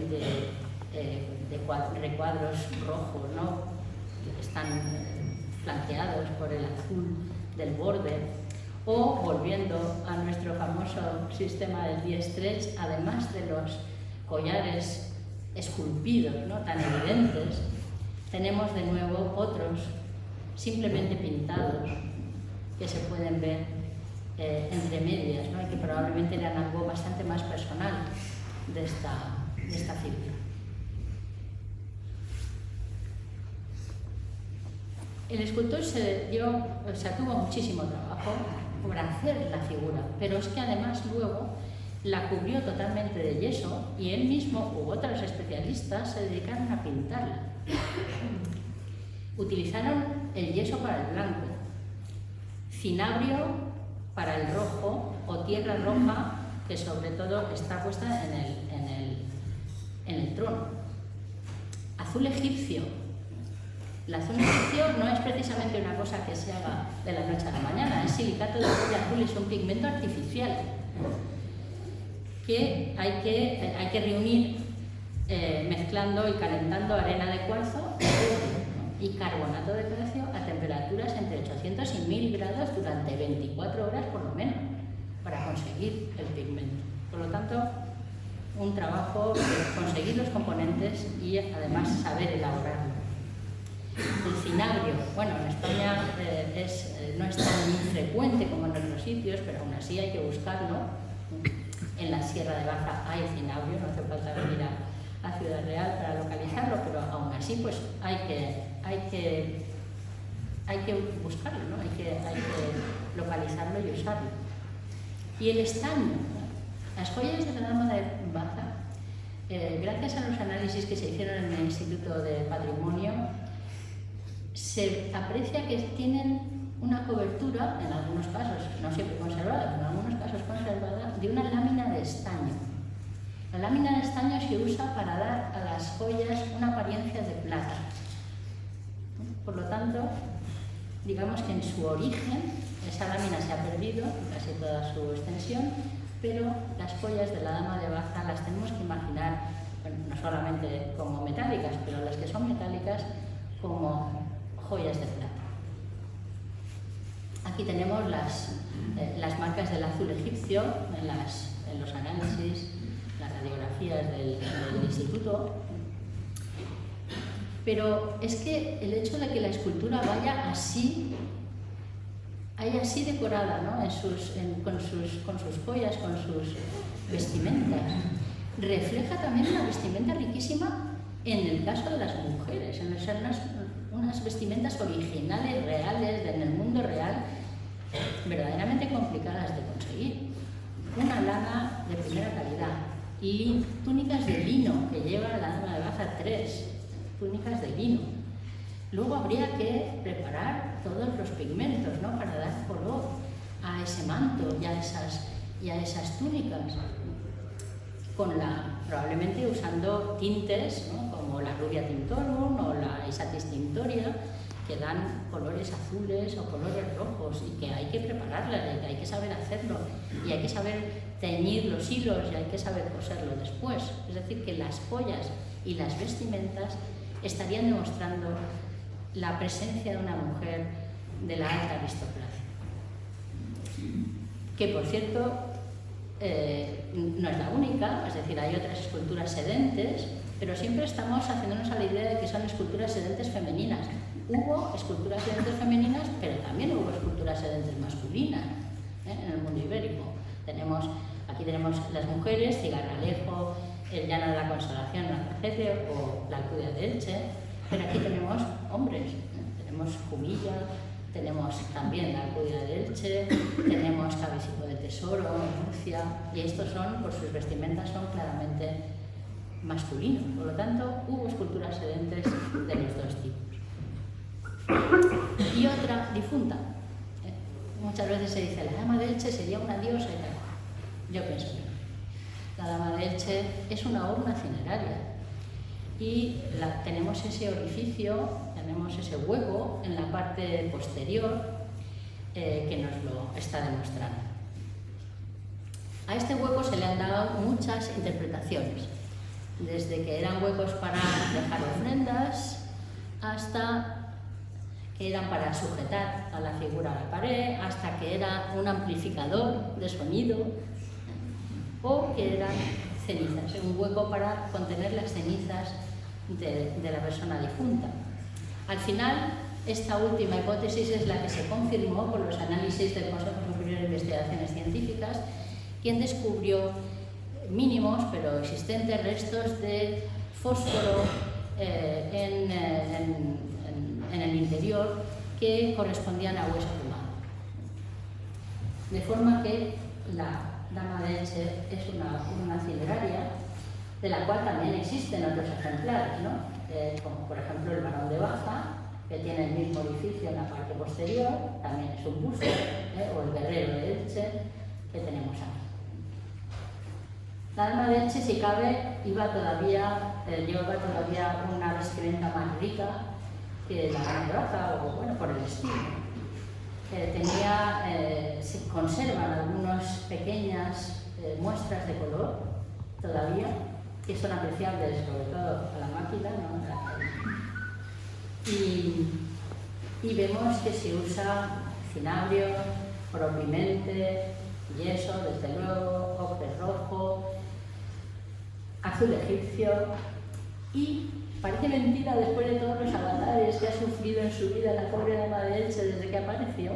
recuadros rojos, ¿no? Que están flanqueados por el azul del borde. O, volviendo a nuestro famoso sistema del die-stretch, además de los collares esculpidos, ¿no? Tan evidentes, tenemos de nuevo otros simplemente pintados que se pueden ver entre medias, ¿no? Y que probablemente eran algo bastante más personal de esta figura. El escultor tuvo muchísimo trabajo por hacer la figura, pero es que además luego la cubrió totalmente de yeso y él mismo u otros especialistas se dedicaron a pintarla. Utilizaron el yeso para el blanco, cinabrio para el rojo o tierra roja, que sobre todo está puesta en el trono. Azul egipcio. El azul egipcio no es precisamente una cosa que se haga de la noche a la mañana, es silicato de azul, es un pigmento artificial que hay que reunir mezclando y calentando arena de cuarzo y carbonato de calcio a temperaturas entre 800 y 1000 grados durante 24 horas por lo menos para conseguir el pigmento. Por lo tanto, un trabajo de conseguir los componentes y además saber elaborarlo. El cinabrio, bueno, en España no es tan infrecuente como en otros sitios, pero aún así hay que buscarlo. En la Sierra de Baza hay cinabrio, no hace falta venir a Ciudad Real para localizarlo, pero aún así pues hay que buscarlo, ¿no? hay que localizarlo y usarlo. Y el estaño, ¿no? Las joyas de la Dama de Baza, gracias a los análisis que se hicieron en el Instituto de Patrimonio, se aprecia que tienen una cobertura, en algunos casos, no siempre conservada, pero en algunos casos conservada, de una lámina de estaño. La lámina de estaño se usa para dar a las joyas una apariencia de plata. Por lo tanto, digamos que en su origen esa lámina se ha perdido en casi toda su extensión, pero las joyas de la Dama de Baza las tenemos que imaginar, bueno, no solamente como metálicas, pero las que son metálicas como joyas de plata. Aquí tenemos las marcas del azul egipcio en los análisis, las radiografías del instituto. Pero es que el hecho de que la escultura vaya así decorada, ¿no? con sus joyas, con sus vestimentas, refleja también una vestimenta riquísima en el caso de las mujeres, en ser unas vestimentas originales, reales, en el mundo real, verdaderamente complicadas de conseguir. Una lana de primera calidad, túnicas de lino, que lleva la Dama de Baza 3, túnicas de lino. Luego habría que preparar todos los pigmentos, ¿no? Para dar color a ese manto y a esas túnicas, probablemente usando tintes, ¿no? Como la Rubia Tintorum o la Isatis Tintoria, que dan colores azules o colores rojos, y que hay que prepararlas, y que hay que saber hacerlo, y hay que saber teñir los hilos, y hay que saber coserlo después. Es decir, que las joyas y las vestimentas estarían demostrando la presencia de una mujer de la alta aristocracia. Que, por cierto, no es la única, es decir, hay otras esculturas sedentes, pero siempre estamos haciéndonos a la idea de que son esculturas sedentes femeninas. Hubo esculturas sedentes femeninas, pero también hubo esculturas sedentes masculinas, en el mundo ibérico. Aquí tenemos las mujeres, Cigarralejo, el Llano de la Consolación, Albacete, o la Alcudia de Elche, pero aquí tenemos hombres, tenemos Jumilla, tenemos también la Alcudia de Elche, tenemos Cabisico de Tesoro, Murcia, y estos por sus vestimentas son claramente masculinos. Por lo tanto, hubo esculturas sedentes de los dos tipos. Y otra difunta. Muchas veces se dice, la Dama de Elche sería una diosa y tal. Yo pienso que no. La Dama de Elche es una urna cineraria y tenemos ese orificio, tenemos ese hueco en la parte posterior que nos lo está demostrando. A este hueco se le han dado muchas interpretaciones, desde que eran huecos para dejar ofrendas hasta que eran para sujetar a la figura a la pared, hasta que era un amplificador de sonido, o que eran cenizas, un hueco para contener las cenizas de la persona difunta. Al final, esta última hipótesis es la que se confirmó por los análisis del Consejo Superior de Investigaciones Científicas, quien descubrió mínimos pero existentes restos de fósforo en el interior que correspondían a hueso humano. De forma que la Dama de Elche es una cineraria, de la cual también existen otros ejemplares, ¿no? Como por ejemplo el Barón de Baza, que tiene el mismo orificio en la parte posterior, también es un busto, o el Guerrero de Elche, que tenemos aquí. La Dama de Elche, si cabe, llevaba todavía una vestimenta más rica que la Dama de Baza, o bueno, por el estilo. Se conservan algunas pequeñas muestras de color todavía, que son apreciables sobre todo a la máquina, ¿no? Y vemos que se usa cinabrio, propimente, yeso, desde luego, ocre rojo, azul egipcio, y parece mentira, después de todos los avatares que ha sufrido en su vida la pobre Dama de Elche desde que apareció,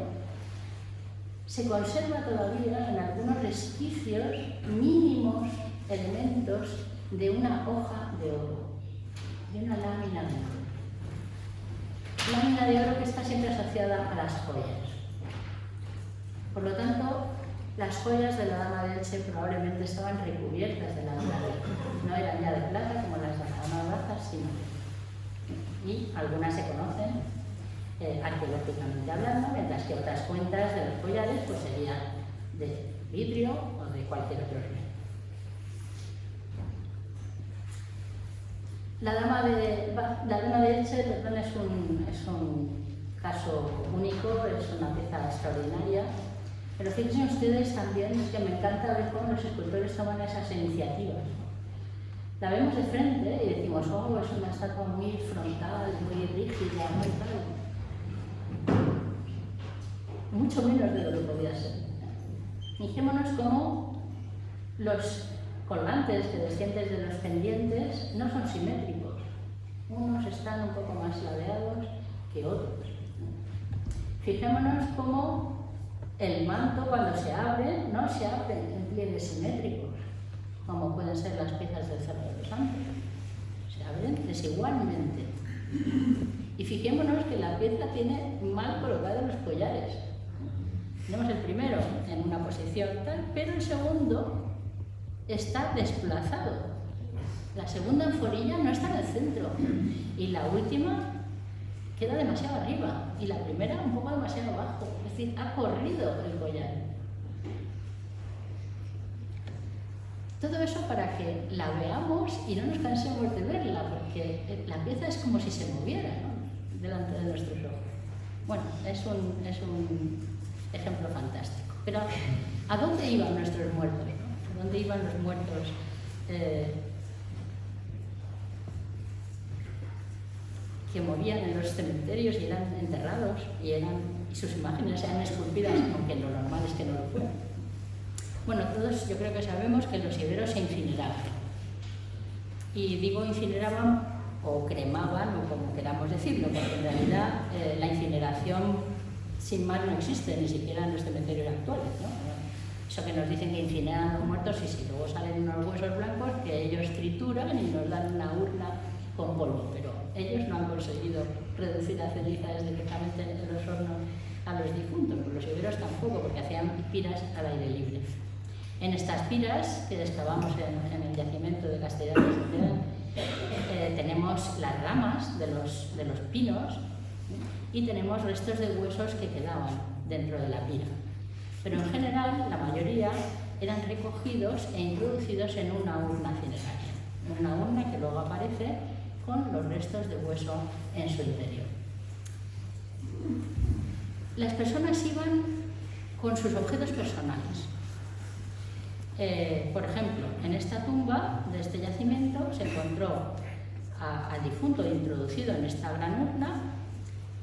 se conserva todavía en algunos resquicios mínimos elementos de una hoja de oro, de una lámina de oro. Lámina de oro que está siempre asociada a las joyas. Por lo tanto, las joyas de la dama de Elche probablemente estaban recubiertas de lámina de oro. No eran ya de plata como las de la dama de Baza, sino y algunas se conocen arqueológicamente hablando, mientras que otras cuentas de los collares pues serían de vidrio o de cualquier otro elemento. La dama de Elche, perdón, es un caso único, es una pieza extraordinaria, pero fíjense ustedes también que me encanta ver cómo los escultores toman esas iniciativas. La vemos de frente y decimos, oh, es una estatua muy frontal, muy rígida, muy tal. Mucho menos de lo que podía ser. Fijémonos cómo los colgantes que descienden de los pendientes no son simétricos. Unos están un poco más ladeados que otros. Fijémonos cómo el manto, cuando se abre, no se abre en pliegues simétricos, como pueden ser las piezas del Cerro de los Santos. Se abren desigualmente. Y fijémonos que la pieza tiene mal colocados los collares. Tenemos el primero en una posición tal, pero el segundo está desplazado. La segunda enforilla no está en el centro. Y la última queda demasiado arriba. Y la primera un poco demasiado abajo. Es decir, ha corrido el collar. Todo eso para que la veamos y no nos cansemos de verla, porque la pieza es como si se moviera, ¿no?, delante de nuestros ojos. Bueno, es un ejemplo fantástico. Pero ¿a dónde iban nuestros muertos, no? ¿A dónde iban los muertos que morían en los cementerios y eran enterrados y sus imágenes eran esculpidas, aunque lo normal es que no lo fueran? Bueno, todos yo creo que sabemos que los iberos se incineraban. Y digo incineraban o cremaban, o como queramos decirlo, porque en realidad la incineración sin más no existe, ni siquiera en los cementerios actuales, ¿no? Eso que nos dicen que incineran a los muertos, y si luego salen unos huesos blancos que ellos trituran y nos dan una urna con polvo, pero ellos no han conseguido reducir a cenizas directamente en los hornos a los difuntos, los iberos tampoco, porque hacían piras al aire libre. En estas piras que excavamos en el yacimiento de Castellar de León, tenemos las ramas de los pinos y tenemos restos de huesos que quedaban dentro de la pira. Pero en general, la mayoría eran recogidos e introducidos en una urna cineraria, una urna que luego aparece con los restos de hueso en su interior. Las personas iban con sus objetos personales. Por ejemplo, en esta tumba de este yacimiento se encontró al difunto introducido en esta gran urna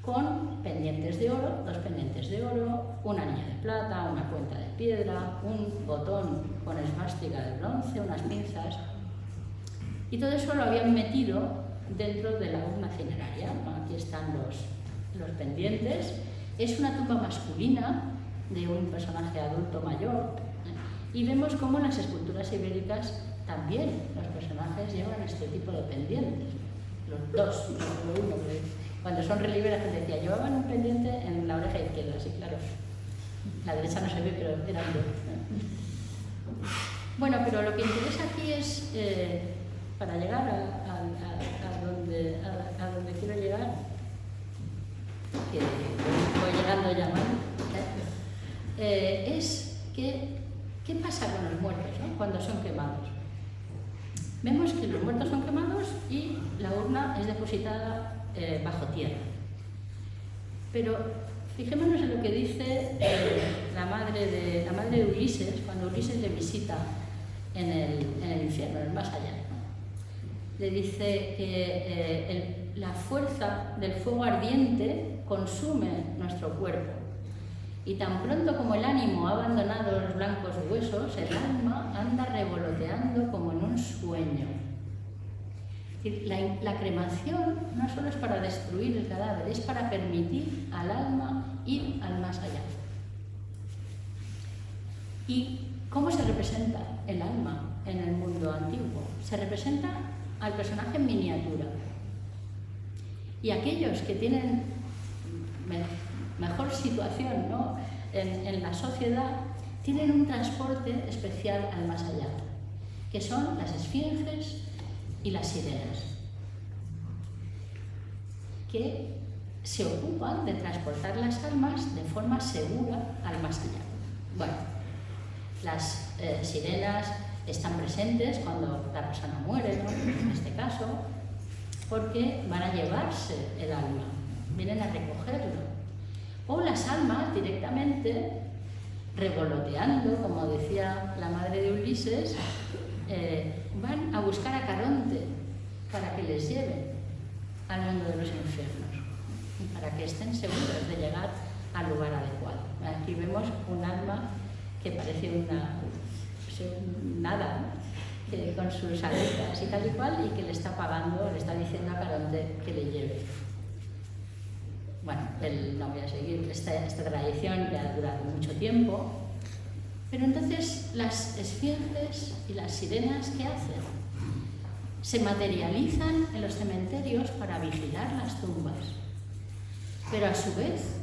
con pendientes de oro, 2 pendientes de oro, un anillo de plata, una cuenta de piedra, un botón con esvástica de bronce, unas pinzas, y todo eso lo habían metido dentro de la urna cineraria. Aquí están los pendientes. Es una tumba masculina de un personaje adulto mayor, y vemos cómo en las esculturas ibéricas también los personajes llevan este tipo de pendientes. Los dos, no solo uno. Cuando son relieves la gente decía, llevaban un pendiente en la oreja izquierda, sí, claro. La derecha no se ve, pero eran dos. Bueno, pero lo que interesa aquí es, para llegar a donde quiero llegar, que voy llegando ya mal, es que ¿qué pasa con los muertos, ¿no?, cuando son quemados? Vemos que los muertos son quemados y la urna es depositada bajo tierra. Pero fijémonos en lo que dice la madre de Ulises, cuando Ulises le visita en el infierno, en el más allá, ¿no? Le dice que la fuerza del fuego ardiente consume nuestro cuerpo. Y tan pronto como el ánimo ha abandonado los blancos huesos, el alma anda revoloteando como en un sueño. Es decir, la cremación no solo es para destruir el cadáver, es para permitir al alma ir al más allá. ¿Y cómo se representa el alma en el mundo antiguo. Se representa al personaje en miniatura. Y aquellos que tienen mejor situación, ¿no?, en la sociedad, tienen un transporte especial al más allá, que son las esfinges y las sirenas, que se ocupan de transportar las almas de forma segura al más allá. Bueno, las sirenas están presentes cuando la persona muere, ¿no?, en este caso, porque van a llevarse el alma, vienen a recogerlo. O las almas directamente, revoloteando, como decía la madre de Ulises, van a buscar a Caronte para que les lleve al mundo de los infiernos y para que estén seguros de llegar al lugar adecuado. Aquí vemos un alma que parece nada, ¿no?, que con sus aletas y tal y cual, y que le está pagando, le está diciendo a Caronte que le lleve. Bueno, no voy a seguir, esta tradición ya ha durado mucho tiempo, pero entonces las esfinges y las sirenas, ¿qué hacen? Se materializan en los cementerios para vigilar las tumbas, pero a su vez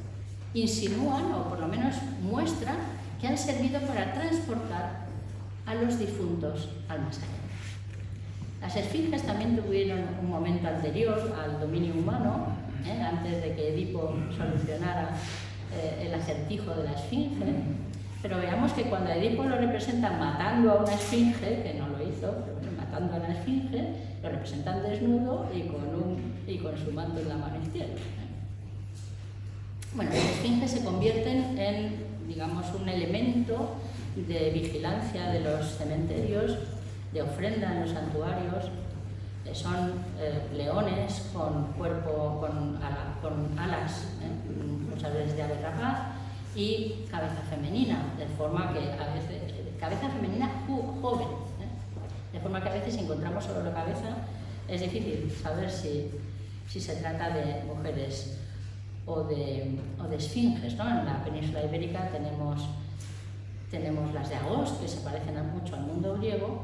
insinúan, o por lo menos muestran, que han servido para transportar a los difuntos al más allá. Las esfinges también tuvieron un momento anterior al dominio humano, antes de que Edipo solucionara el acertijo de la esfinge, pero veamos que cuando Edipo lo representa matando a una esfinge, que no lo hizo, pero bueno, matando a una esfinge, lo representan desnudo y con su manto en la mano izquierda. Bueno, las esfinges se convierten en, digamos, un elemento de vigilancia de los cementerios, de ofrenda en los santuarios. Son leones con cuerpo, con alas, muchas veces de ave rapaz, y cabeza femenina, de forma que a veces, cabeza femenina joven, de forma que a veces si encontramos solo la cabeza es difícil saber si se trata de mujeres o de esfinges, ¿no? En la península ibérica tenemos las de Agos, que se parecen mucho al mundo griego,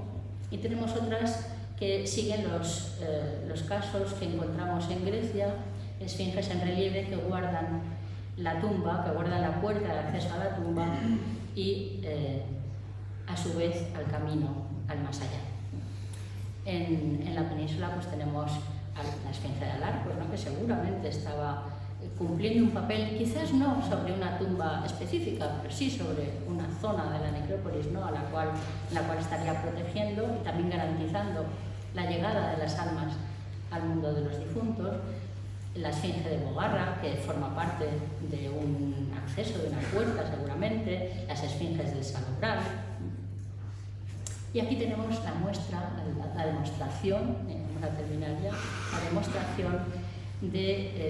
y tenemos otras que siguen los casos que encontramos en Grecia, esfinges en relieve que guardan la tumba, que guardan la puerta de acceso a la tumba y a su vez al camino al más allá. En la península pues tenemos a la esfinge de Alarcos, ¿no?, que seguramente estaba cumpliendo un papel, quizás no sobre una tumba específica, pero sí sobre una zona de la necrópolis, ¿no?, la cual estaría protegiendo y también garantizando la llegada de las almas al mundo de los difuntos. La esfinge de Bogarra, que forma parte de un acceso, de una puerta seguramente, las esfinges del Salobral. Y aquí tenemos la muestra, la demostración, vamos a terminar ya, la demostración de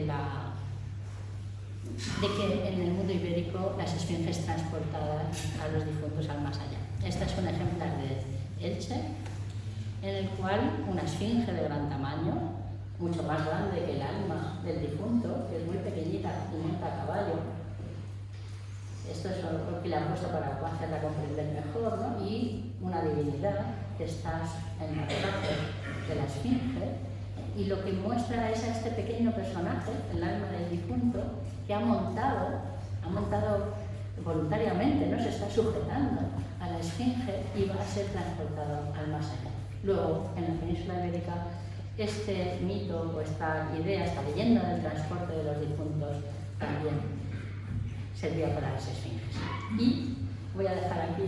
que en el mundo ibérico las esfinges transportadas a los difuntos al más allá. Esta es un ejemplar de Elche, en el cual una esfinge de gran tamaño, mucho más grande que el alma del difunto, que es muy pequeñita y monta a caballo. Esto es porque le han puesto para hacerla comprender mejor, ¿no? Y una divinidad que está en la base de la esfinge, y lo que muestra es a este pequeño personaje, el alma del difunto, que ha montado voluntariamente, ¿no?, se está sujetando a la esfinge y va a ser transportado al más allá. Luego, en la península ibérica, este mito o esta idea, esta leyenda del transporte de los difuntos también servía para las esfinges. Y voy a dejar aquí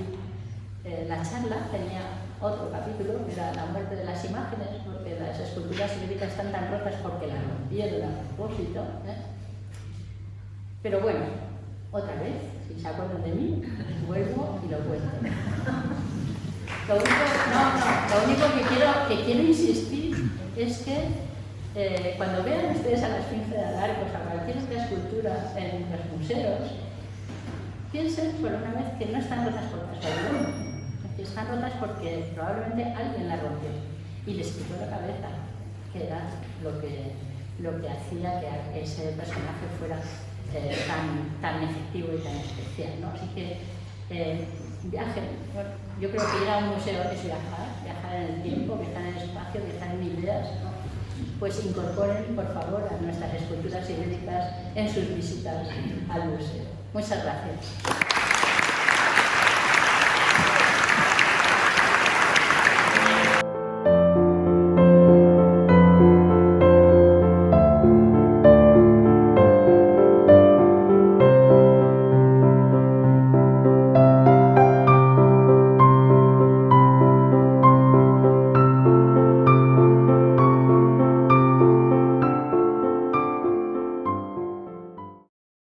la charla, tenía otro capítulo, que era la muerte de las imágenes, porque las esculturas ibéricas están tan rotas porque las rompieron a propósito, Pero bueno, otra vez, si se acuerdan de mí, vuelvo y lo cuento. Lo único que quiero insistir es que cuando vean ustedes a la esfinge de Alarcos, a cualquier otra escultura en los museos, piensen por una vez que no están rotas por casualidad, que están rotas porque probablemente alguien la rompió y les quitó la cabeza, que era lo que hacía que ese personaje fuera tan efectivo y tan especial, ¿no? Así que viajen. Bueno, yo creo que ir a un museo es viajar en el tiempo, viajar en el espacio, viajar en ideas, ¿no? Pues incorporen, por favor, a nuestras esculturas ibéricas en sus visitas al museo. Muchas gracias.